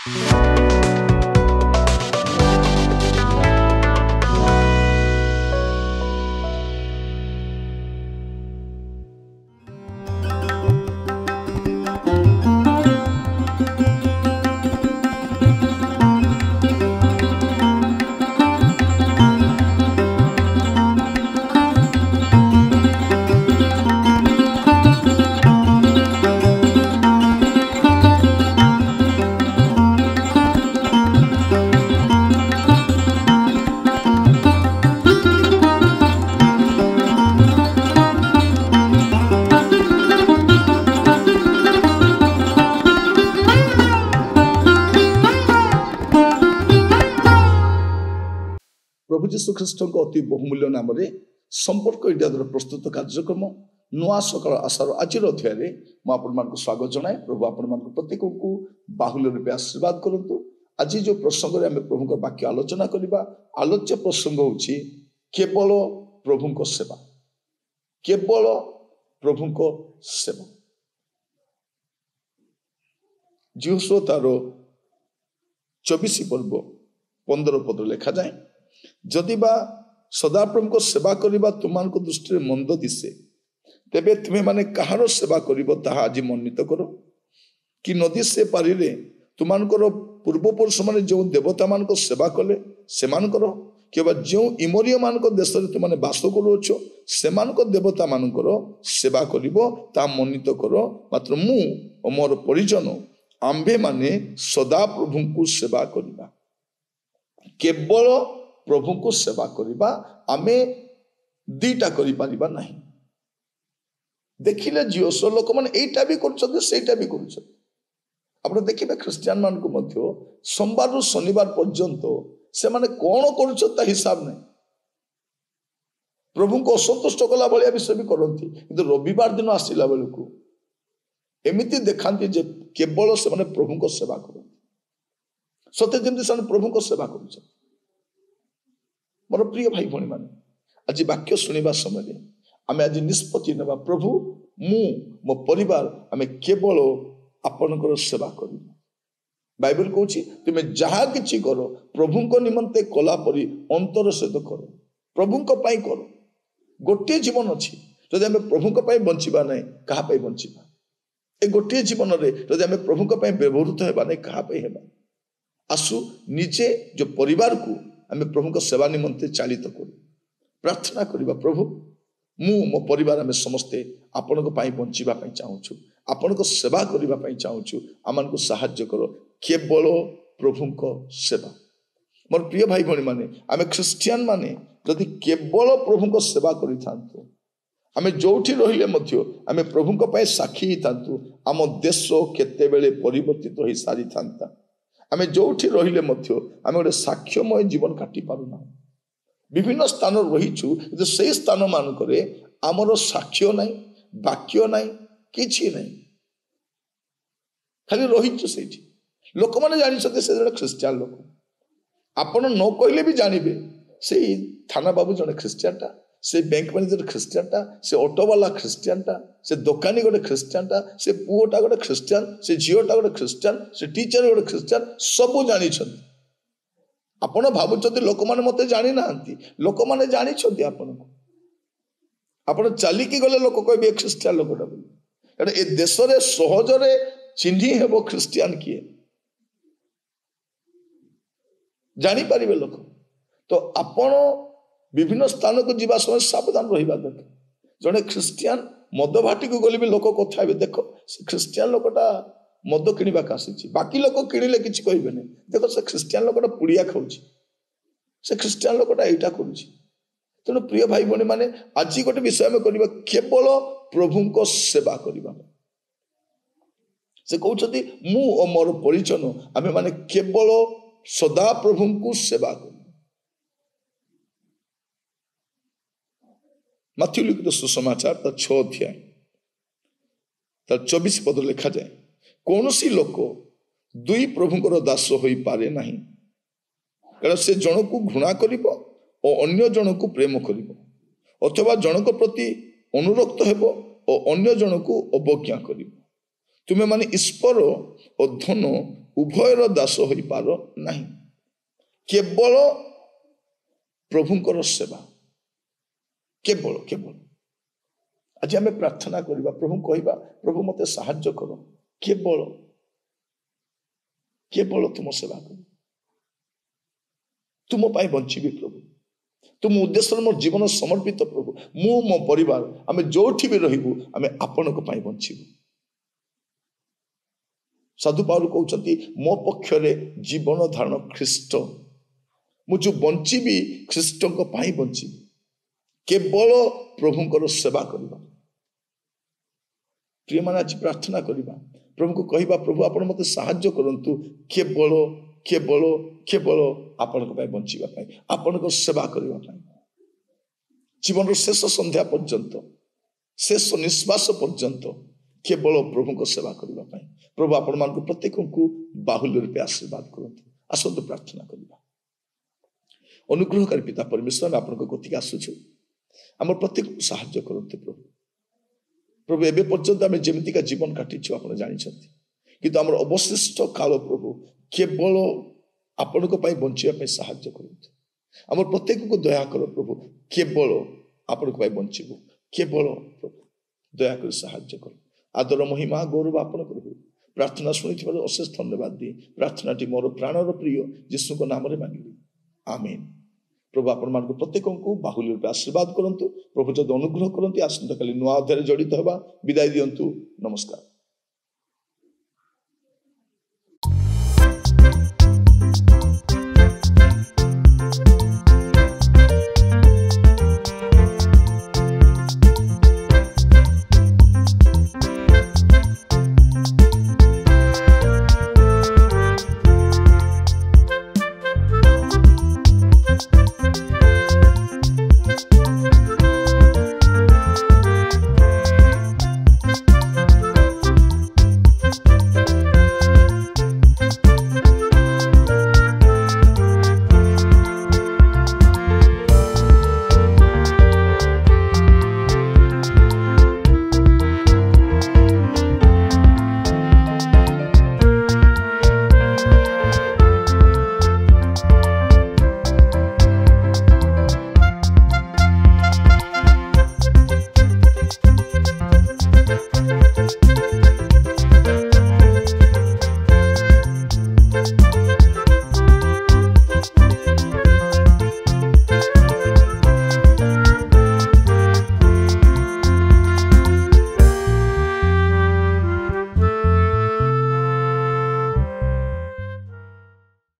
प्रभु जीशु ख्रीष्ट अति बहुमूल्य नाम संपर्क इंडिया द्वारा प्रस्तुत कार्यक्रम नुआ सकाल आशार आज अध्याय मुझे स्वागत जनाए। प्रभु आपण प्रत्येक को बाहुल्य रूपे आशीर्वाद करूँ। आज जो प्रसंग में आम प्रभु वाक्य आलोचना करवा आलोच्य प्रसंग होची केवल प्रभु सेवा, केवल प्रभु सेवा। जीवसो तार 24 पर्व 15 पद लिखा जाए, जदि बा सदा प्रभु सेवा करवा तुमान दृष्टि मंद दिशे तेबे तुम्हें माने कहार सेवा करिबो ताहा आज मन्वित करो कि नदी से पारिले तुमानकर पूर्वपुरुष माने जो देवता मान सेवा कले सेमानकर केवल जो इमोरिय मान देश में तुमने बास करुछ सेमानक देवता मानकर सेवा करिबो ता मन्वित करो। मात्र मु और मोर परिजन आंबे माने सदा प्रभु को सेवा करिबा, केवल प्रभु को सेवा करिबा। आमे दीटा करि परिबा नहीं। देखिले जीवस लोक माने एटा भी करछथि सेटा भी करछथि। आपण देखिबे ख्रिस्टियन मान को मध्य सोमवार रु शनिवार पर्यंत से माने कोन करछता हिसाब नहीं। प्रभु को असंतुष्ट कला भलिया विषय भी करंती, किंतु रविवार दिन आसिला बेलकु एमिति देखांती जे केवल से माने प्रभु को सेवा करंती, सत्य जेमति से प्रभु को सेवा करछथि। मोर प्रिय भाई भणी माने आज वाक्य सुनिबा समय आमे आज निष्पत्ति नेबा, प्रभु मु मो परिवार आमे केवल आपनकर सेवा करू। बाइबल कहूची तुमे जहा किछि करो प्रभु को निमंते कला परी अंतर सहित करो, प्रभु को पाई करो। गोटे जीवन अछि, जदि आमे प्रभु को पाई बंचिबा नै कहा पाई बंचिबा। ए गोटे जीवन रे जदि आमे प्रभु को पाई व्यवहृत हेबा नै कहा पाई हेबा। आसु निजे जो परिवार को आमे प्रभु को सेवा निमंते चालित करू, प्रार्थना करिबा प्रभु मु मो परिवार आमे समस्ते आपण को पाई बंचिबा पाई चाहूछु, आपण को सेवा करिबा पाई चाहूछु। आमान को सहाय्य करो केवल प्रभु को सेवा। मोर प्रिय भाई भणी माने आमे ख्रिस्टियन माने जदि केवल प्रभु को सेवा करि थांतु आमे जोठी रहिले मध्य आमे प्रभु को पाई साक्षी ही थांतु आम देश केते बेले परिवर्तित होई सारी थांता। आमे जोठी रहिले मध्य आमे गोटे साक्ष्यमय जीवन काटी पारु ना। विभिन्न स्थान रहीछु किंतु से स्थान मानकरे आमर साक्ष्य नाही, वाक्य नाही, किछि नाही, खाली रहीछु सेठी। लोक माने जानि सते से जने ख्रिस्टियन लोक, आपण न कहले भी जानिबे से थाना बाबू जने ख्रिस्टियन टा, से बैंक मैनेजर ख्रिस्टियन टा, से ऑटो वाला ख्रिस्टियन टा, से दुकानी गोटे ख्रिस्टियन टा, से पुओटा गोटे ख्रिस्टियन, से झीओटा गोटे ख्रिस्टियन, से टीचर गोटे ख्रिस्टियन, सब जानि छथि। आपण भाबुचथि लोक माने मते जानि नाहंती, लोक माने जानि छथि आपण को। आपण चाली की गले लोक कहबे ख्रिस्टियन लोकटा बोली। एटा ए देश रे सहज रे चिन्ही हेबो ख्रिस्टियन किए जानी पारिबे लोक। तो आपण विभिन्न स्थान को जीवा समय सावधान रहिबा दरकार। जने ख्रिस्टियन मद भाटी को गले भी लोक कथा हेबे, देखो से ख्रिस्टियन लोकटा मद किनिबा कासी, बाकी लोक किनिले किछि कहबे नै, देखो से ख्रिस्टियन लोकटा पुड़िया खाउछि, से ख्रिस्टियन लोकटा एटा करूछि। तेणु प्रिय भाई भणी माने आज गोटे विषय में करबा केवल प्रभु को सेवा करबा। से कहउछथि मु ओ मोर परिजन आमे माने केवल सदा प्रभु को सेवा करू। मत्थ्यू लिखित सुसमाचार तार 6 अध्याय तार 24 पद लिखा जाए, कौनसी लोक दुई प्रभुंकर दास होई पारे नहीं, कारण से जन को घृणा करिबो और अन्य जन को प्रेम करिबो, अथवा जनक प्रति अनुरक्त हेबो और अन्य जन को अवज्ञा करिबो। तुमे माने ईश्वर ଓ ଧନ ଉଭୟର ଦାସ ହୋଇପାର ନାହିଁ। କେବଳ ପ୍ରଭୁଙ୍କର ସେବା, କେବଳ କେବଳ। ଆଜି ଆମେ ପ୍ରାର୍ଥନା କରିବା, ପ୍ରଭୁ କହିବା, ପ୍ରଭୁ ମୋତେ ସାହାଯ୍ୟ କର, କେବଳ କେବଳ ତୁମ ସେବା କର, ତୁମ ପାଇଁ ବଞ୍ଚିବି ପ୍ରଭୁ, ତୁମ ଉଦ୍ଦେଶ୍ୟରେ ମୋ ଜୀବନ ସମର୍ପିତ ପ୍ରଭୁ। ମୁଁ ମୋ ପରିବାର ଆମେ ଯୋଉଠି ବି ରହିବୁ ଆମେ ଆପଣଙ୍କ ପାଇଁ ବଞ୍ଚିବୁ। ସାଧୁ ପାଉଲ କହୁଛନ୍ତି ମୋ ପକ୍ଷରେ ଜୀବନ ଧାରଣ ଖ୍ରୀଷ୍ଟ, ମୁଁ ଯୋଉ ବଞ୍ଚିବି ଖ୍ରୀଷ୍ଟଙ୍କ ପାଇଁ ବଞ୍ଚିବି, କେବଳ ପ୍ରଭୁଙ୍କର ସେବା କରିବା। ପ୍ରିୟମାନେ ଆଜି ପ୍ରାର୍ଥନା କରିବା, ପ୍ରଭୁଙ୍କୁ କହିବା, ପ୍ରଭୁ ଆପଣ ମୋତେ ସାହାଯ୍ୟ କରନ୍ତୁ, କେବଳ କେବଳ କେବଳ ଆପଣଙ୍କ ପାଇଁ ବଞ୍ଚିବା ପାଇଁ, ଆପଣଙ୍କ ସେବା କରିବା ପାଇଁ, ଜୀବନର ଶେଷ ସନ୍ଧ୍ୟା ପର୍ଯ୍ୟନ୍ତ, ଶେଷ ନିଶ୍ୱାସ ପର୍ଯ୍ୟନ୍ତ କେବଳ ପ୍ରଭୁଙ୍କ ସେବା କରିବା ପାଇଁ। ପ୍ରଭୁ ଆପଣମାନଙ୍କୁ ପ୍ରତ୍ୟେକଙ୍କୁ ବାହୁଲ୍ୟ ରୂପେ ଆଶୀର୍ବାଦ କରନ୍ତୁ। ଆସନ୍ତୁ ପ୍ରାର୍ଥନା କରିବା। ଅନୁଗ୍ରହକାରୀ ପିତା ପରମେଶ୍ୱର, ଆମେ ଆପଣଙ୍କ କତିକି ଆସୁଛୁ, ଆମର ପ୍ରତ୍ୟେକଙ୍କୁ ସାହାଯ୍ୟ କରନ୍ତୁ ପ୍ରଭୁ। ପ୍ରଭୁ ଏବେ ପର୍ଯ୍ୟନ୍ତ ଆମେ ଯେମିତିକା ଜୀବନ କାଟିଛୁ ଆପଣ ଜାଣିଛନ୍ତି, କିନ୍ତୁ ଆମର ଅବଶିଷ୍ଟ କାଳ ପ୍ରଭୁ କେବଳ ଆପଣଙ୍କ ପାଇଁ ବଞ୍ଚିବା ପାଇଁ ସାହାଯ୍ୟ କରନ୍ତୁ। ଆମର ପ୍ରତ୍ୟେକଙ୍କୁ ଦୟା କର ପ୍ରଭୁ, କେବଳ ଆପଣଙ୍କ ପାଇଁ ବଞ୍ଚିବୁ, କେବଳ ପ୍ରଭୁ ଦୟାକରି ସାହାଯ୍ୟ କର। ଆଦର ମହିମା ଗୌରବ ଆପଣଙ୍କର ହଉ। ପ୍ରାର୍ଥନା ଶୁଣିଥିବାରୁ ଅଶେଷ ଧନ୍ୟବାଦ ଦିଏ। ପ୍ରାର୍ଥନାଟି ମୋର ପ୍ରାଣର ପ୍ରିୟ ଯୀଶୁଙ୍କ ନାମରେ ମାଗିବି, ଆମେନ୍। ପ୍ରଭୁ ଆପଣମାନଙ୍କୁ ପ୍ରତ୍ୟେକଙ୍କୁ ବାହୁଲ୍ୟ ରୂପେ ଆଶୀର୍ବାଦ କରନ୍ତୁ। ପ୍ରଭୁ ଯଦି ଅନୁଗ୍ରହ କରନ୍ତି ଆସନ୍ତାକାଲି ନୂଆ ଅଧ୍ୟାୟରେ ଜଡ଼ିତ ହେବା। ବିଦାୟ ଦିଅନ୍ତୁ, ନମସ୍କାର।